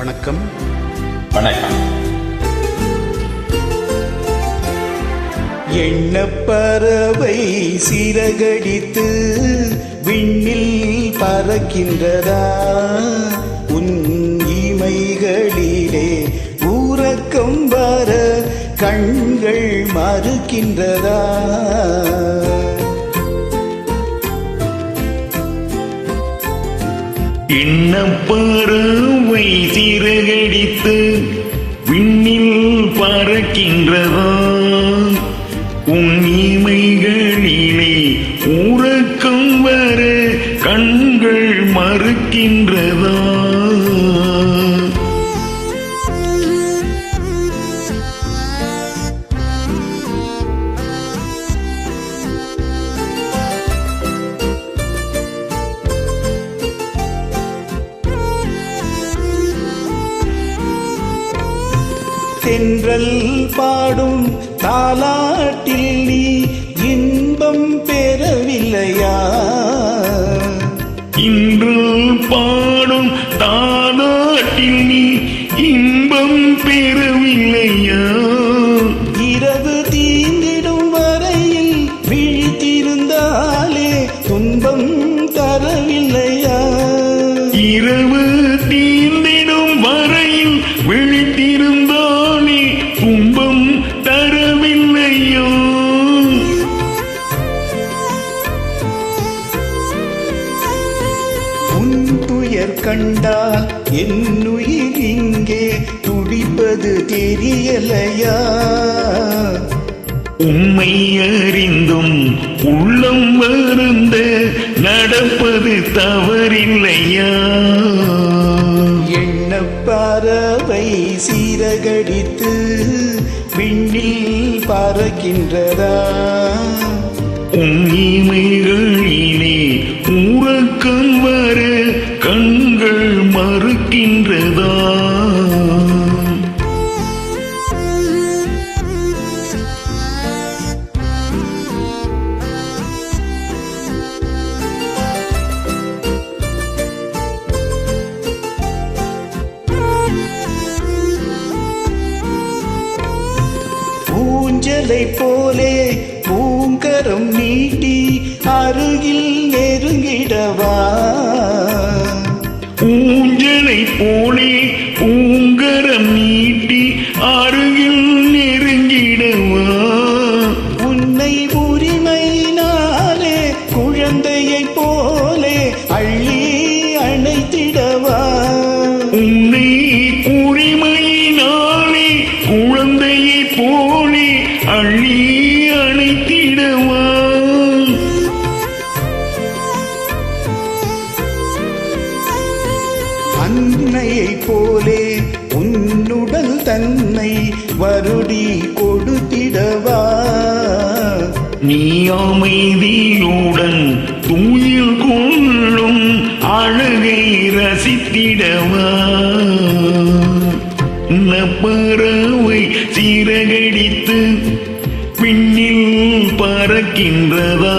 வணக்கம். வணக்கம். எண்ணப்பறவை சிறகடித்து விண்ணில் பறக்கின்றதா? உன் இமைகளிலே ஊரக்கம் வர கண்கள் மறுக்கின்றதா? எண்ணப்பறவை சிறகடித்து விண்ணில் பறக்கின்றதா? உன் இமைகளிலே உறக்கம் வர கண்கள் மறுக்கின்றதா? தென்றல் பாடும் தாலாட்டில் நீ இன்பம் பெறவில்லையா? இன்று பாடும் தாலாட்டில் நீ இன்பம் பெறவில்லையா? இரவு தீந்திடும் வரையில் விழித்திருந்தாலே துன்பம் தரவில்லையா? இரவு தீந்திடும் வரையில் விழித்திருந்தாலே துன்பம் தரவில்லையோ? உன் துயர் கண்டால் என் உயிர் இங்கே துடிப்பது தெரியலையா? உம்மை அறிந்தும் உள்ளம் வருந்த நடப்பது தவறில்லையா? எண்ணப்பறவை சிறகடித்து விண்ணில் பறக்கின்றதா? உன் இமைகளிலே உறக்கம் வர கண்கள் மறுக்கின்றதா? ஊஞ்சலை போலே பூங்கரம் நீட்டி அருகில் நெருங்கிடவா? ஊஞ்சலை போலே பூங்கரம் நீட்டி அருகில் நெருங்கிடவா? உன்னை உரிமையினாலே குழந்தையைப் போலே அள்ளி அணைத்திடவா? உன்னை உரிமையினாலே குழந்தையைப் போலே அள்ளி அணைத்திடவா? அன்னையைப் போலே உன்னுடல் தன்னை வருடி கொடுத்திடவா? நீ அமைதியுடன் துயில் கொள்ளும் அழகை ரசித்திடவா? பறவை சிறகடித்து விண்ணில் பறக்கின்றதா?